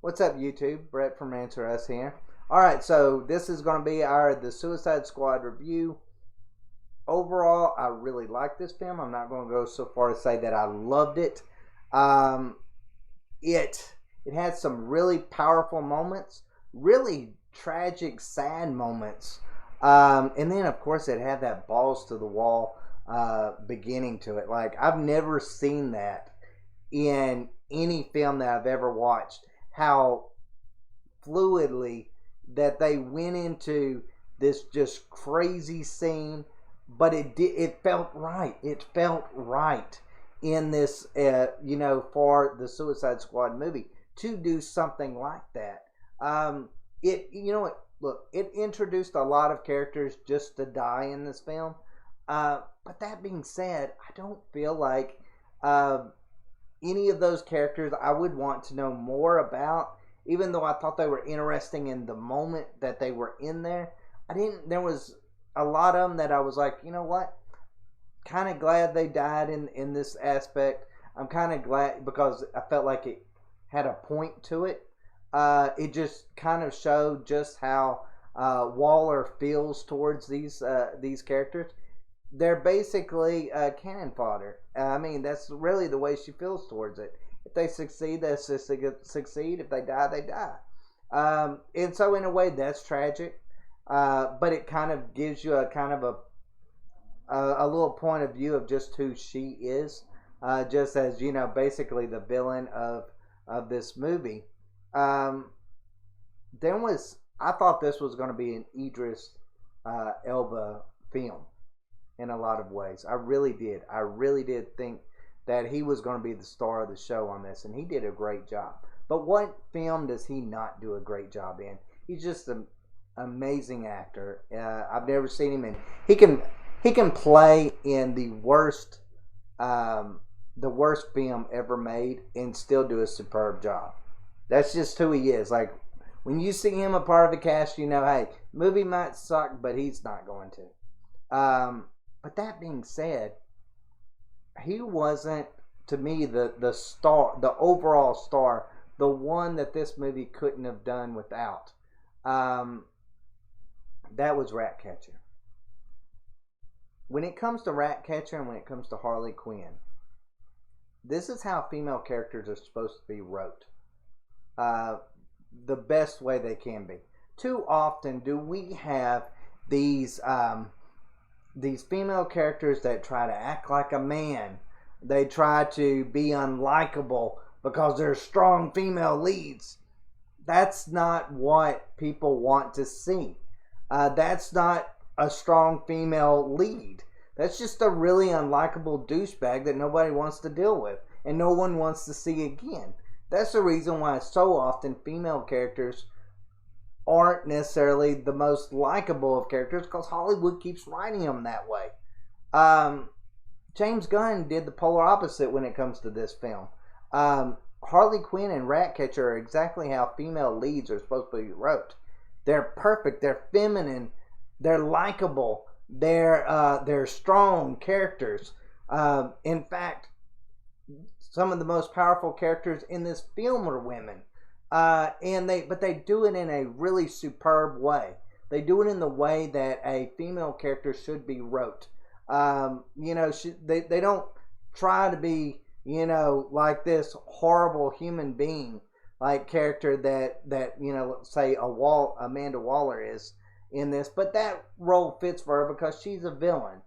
What's up, YouTube? Brett from Rants here. Alright, so this is going to be the Suicide Squad review. Overall, I really like this film. I'm not going to go so far as say that I loved it. Um, it had some really powerful moments, really tragic, sad moments. And then, of course, it had that balls to the wall beginning to it. Like, I've never seen that in any film that I've ever watched. How fluidly that they went into this just crazy scene, but it felt right. It felt right in this, for the Suicide Squad movie to do something like that. Look, it introduced a lot of characters just to die in this film. But that being said, I don't feel like any of those characters I would want to know more about, even though I thought they were interesting in the moment that they were in there. There was a lot of them that I was like, you know what? Kind of glad they died in this aspect. I'm kind of glad because I felt like it had a point to it. It just kind of showed just how Waller feels towards these characters. They're basically cannon fodder. I mean, that's really the way she feels towards it. If they succeed, they succeed. If they die, they die. And so, in a way, that's tragic. But it kind of gives you a little point of view of just who she is. Just as, basically the villain of this movie. I thought this was going to be an Idris Elba film. In a lot of ways, I really did. I really did think that he was going to be the star of the show on this, and he did a great job. But what film does he not do a great job in? He's just an amazing actor. I've never seen him in. He can play in the worst film ever made and still do a superb job. That's just who he is. Like when you see him a part of the cast, hey, movie might suck, but he's not going to. But that being said, he wasn't, to me, the star, the overall star, the one that this movie couldn't have done without. That was Ratcatcher. When it comes to Ratcatcher and when it comes to Harley Quinn, this is how female characters are supposed to be wrote. The best way they can be. Too often do we have these female characters that try to act like a man. They try to be unlikable because they're strong female leads. That's not what people want to see. That's not a strong female lead. That's just a really unlikable douchebag that nobody wants to deal with and no one wants to see again. That's the reason why so often female characters aren't necessarily the most likable of characters because Hollywood keeps writing them that way. James Gunn did the polar opposite when it comes to this film. Harley Quinn and Ratcatcher are exactly how female leads are supposed to be wrote. They're perfect. They're feminine. They're likable. They're strong characters. In fact, some of the most powerful characters in this film are women. But they do it in a really superb way. They do it in the way that a female character should be wrote. They don't try to be, like this horrible human being like character that let's say Amanda Waller is in this. But that role fits for her because she's a villain.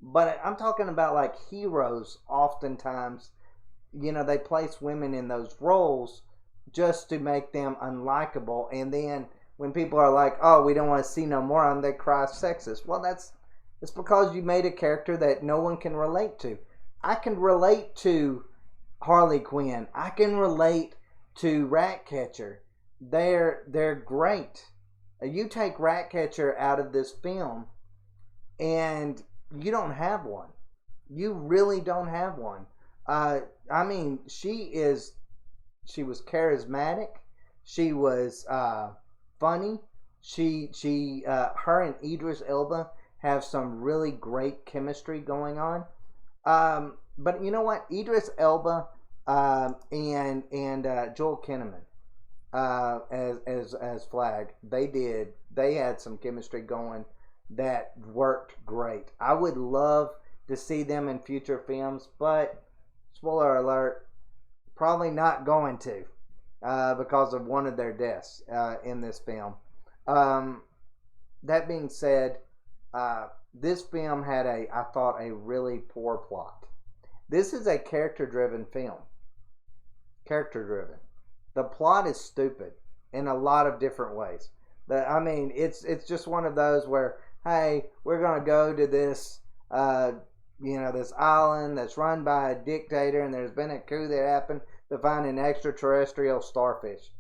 But I'm talking about like heroes. Oftentimes, they place women in those roles just to make them unlikable, and then when people are like, "Oh, we don't want to see no more," and they cry sexist. Well, it's because you made a character that no one can relate to. I can relate to Harley Quinn. I can relate to Ratcatcher. They're great. You take Ratcatcher out of this film, and you don't have one. You really don't have one. She was charismatic. She was funny. Her and Idris Elba have some really great chemistry going on. But you know what? Idris Elba and Joel Kinnaman. as Flag. They had some chemistry going that worked great. I would love to see them in future films, but spoiler alert, probably not going to, because of one of their deaths in this film. That being said, this film had I thought, a really poor plot. This is a character-driven film. Character-driven. The plot is stupid in a lot of different ways. It's just one of those where, hey, we're gonna go to this, this island that's run by a dictator, and there's been a coup that happened to find an extraterrestrial starfish.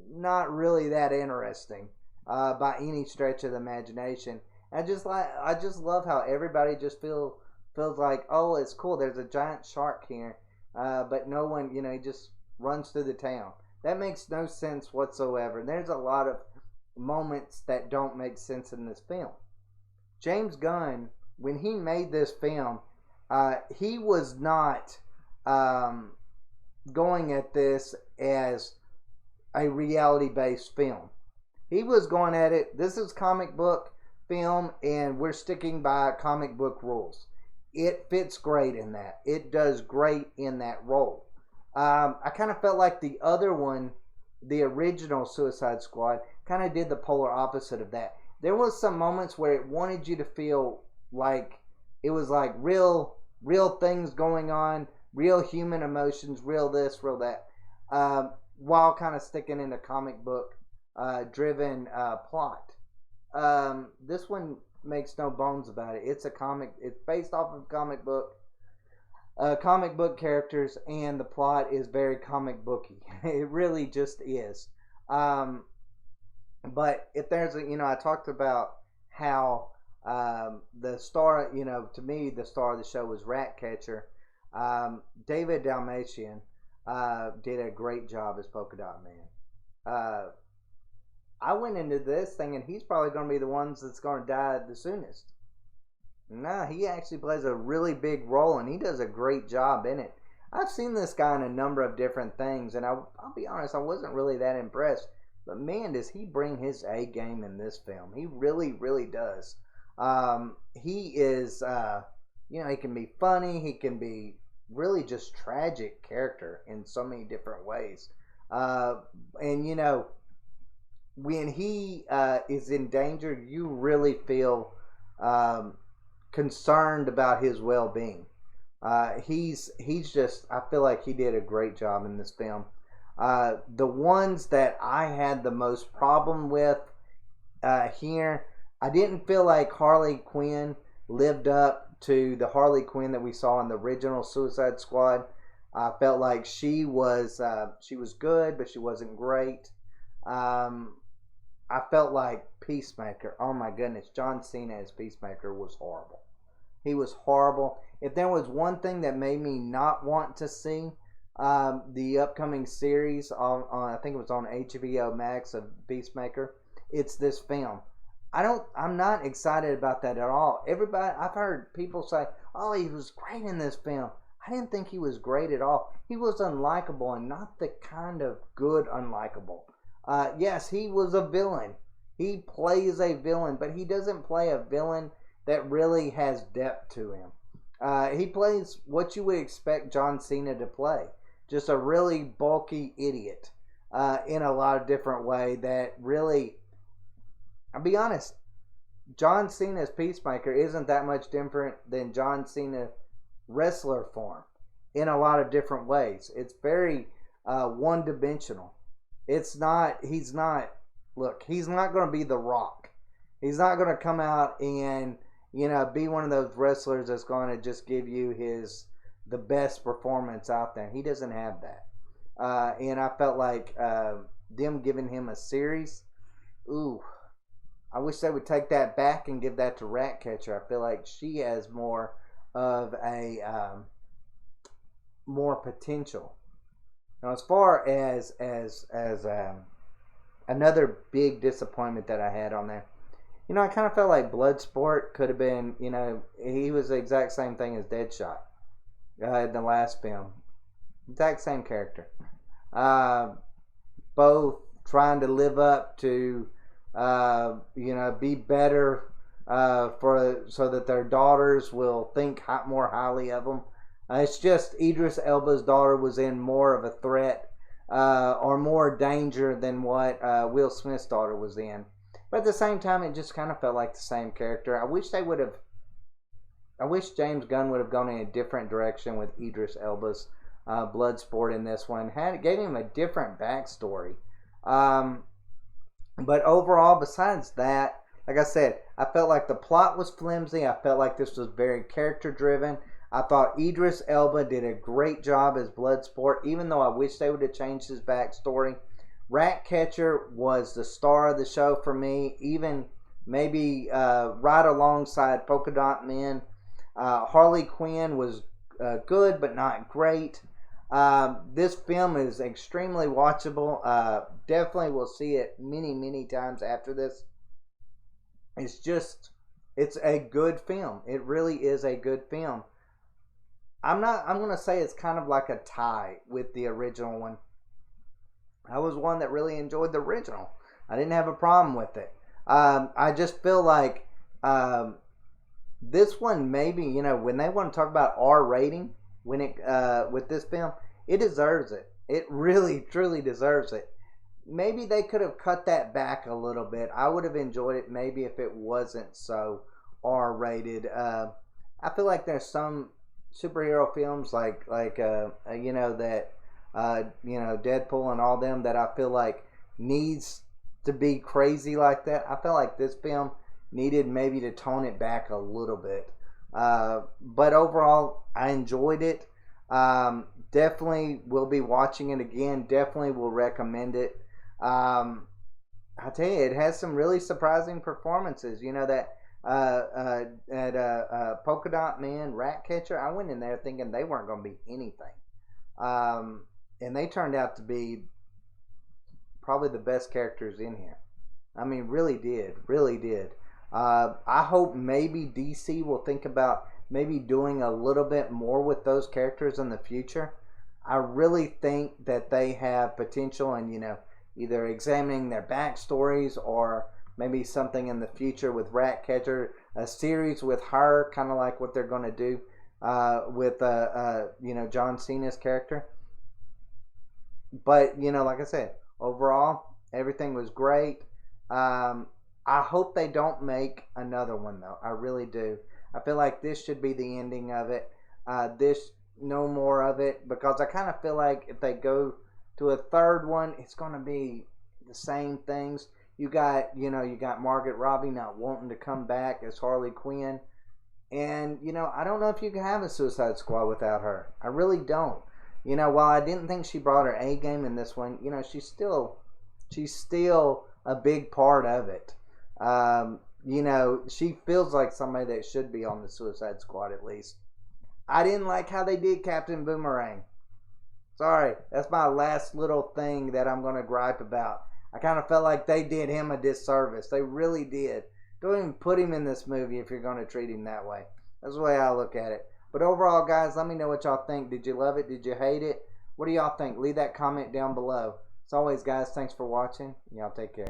Not really that interesting by any stretch of the imagination. I just love how everybody just feels like, oh, it's cool. There's a giant shark here, but no one, he just runs through the town. That makes no sense whatsoever. There's a lot of moments that don't make sense in this film. James Gunn, when he made this film, he was not going at this as a reality-based film. He was going at it, this is comic book film, and we're sticking by comic book rules. It fits great in that. It does great in that role. I kind of felt like the other one, the original Suicide Squad, kind of did the polar opposite of that. There was some moments where it wanted you to feel like it was like real things going on, real human emotions, real this, real that, while kind of sticking in a comic book driven plot. This one makes no bones about it. It's based off of comic book characters, and the plot is very comic booky. It really just is. But if there's I talked about how the star, to me, the star of the show was Ratcatcher. David Dalmatian did a great job as Polka Dot Man. I went into this thinking he's probably going to be the one that's going to die the soonest. No, he actually plays a really big role, and he does a great job in it. I've seen this guy in a number of different things, and I'll be honest, I wasn't really that impressed. But man, does he bring his A game in this film. He really, really does. He is, he can be funny. He can be really just tragic character in so many different ways. And, when he is in danger, you really feel concerned about his well-being. He's just, I feel like he did a great job in this film. The ones that I had the most problem with here, I didn't feel like Harley Quinn lived up to the Harley Quinn that we saw in the original Suicide Squad. I felt like she was good, but she wasn't great. I felt like Peacemaker, oh my goodness, John Cena as Peacemaker was horrible. He was horrible. If there was one thing that made me not want to see the upcoming series on I think it was on HBO Max of Peacemaker, it's this film. I'm not excited about that at all. I've heard people say, oh, he was great in this film. I didn't think he was great at all. He was unlikable, and not the kind of good unlikable. Yes, he was a villain. He plays a villain, but he doesn't play a villain that really has depth to him. He plays what you would expect John Cena to play. Just a really bulky idiot in a lot of different ways that really, I'll be honest, John Cena's Peacemaker isn't that much different than John Cena wrestler form in a lot of different ways. It's very one-dimensional. He's not going to be The Rock. He's not going to come out and, be one of those wrestlers that's going to just give you the best performance out there. He doesn't have that. And I felt like them giving him a series, I wish they would take that back and give that to Ratcatcher. I feel like she has more of a more potential. Now, as far as another big disappointment that I had on there, I kind of felt like Bloodsport could have been, he was the exact same thing as Deadshot in the last film. Exact same character. uh, both trying to live up to, be better so that their daughters will think more highly of them. It's just Idris Elba's daughter was in more of a threat or more danger than what Will Smith's daughter was in. But at the same time, it just kind of felt like the same character. I wish James Gunn would have gone in a different direction with Idris Elba's Bloodsport in this one. Gave him a different backstory. But overall, besides that, like I said, I felt like the plot was flimsy. I felt like this was very character driven. I thought Idris Elba did a great job as Bloodsport, even though I wish they would have changed his backstory. Ratcatcher was the star of the show for me, even maybe right alongside Polka Dot Men. Harley Quinn was good, but not great. This film is extremely watchable. Definitely will see it many, many times after this. It's a good film. It really is a good film. I'm going to say it's kind of like a tie with the original one. I was one that really enjoyed the original. I didn't have a problem with it. I just feel like this one maybe, when they want to talk about R rating, with this film, it deserves it. It really, truly deserves it. Maybe they could have cut that back a little bit. I would have enjoyed it maybe if it wasn't so R rated. I feel like there's some superhero films like Deadpool and all them that I feel like needs to be crazy like that. I feel like this film needed maybe to tone it back a little bit. But overall, I enjoyed it. Definitely will be watching it again. Definitely will recommend it. I tell you, it has some really surprising performances. Polka Dot Man, Ratcatcher, I went in there thinking they weren't going to be anything. And they turned out to be probably the best characters in here. I mean, really did. I hope maybe DC will think about maybe doing a little bit more with those characters in the future. I really think that they have potential in, either examining their backstories or maybe something in the future with Ratcatcher, a series with her, kind of like what they're going to do with John Cena's character. But like I said, overall everything was great. I hope they don't make another one though. I really do. I feel like this should be the ending of it. No more of it, because I kind of feel like if they go to a third one, it's going to be the same things. You got Margaret Robbie not wanting to come back as Harley Quinn. And, I don't know if you can have a Suicide Squad without her. I really don't. While I didn't think she brought her A game in this one, she's still a big part of it. She feels like somebody that should be on the Suicide Squad at least. I didn't like how they did Captain Boomerang. Sorry, that's my last little thing that I'm going to gripe about. I kind of felt like they did him a disservice. They really did. Don't even put him in this movie if you're going to treat him that way. That's the way I look at it. But overall, guys, let me know what y'all think. Did you love it? Did you hate it? What do y'all think? Leave that comment down below. As always, guys, thanks for watching. Y'all take care.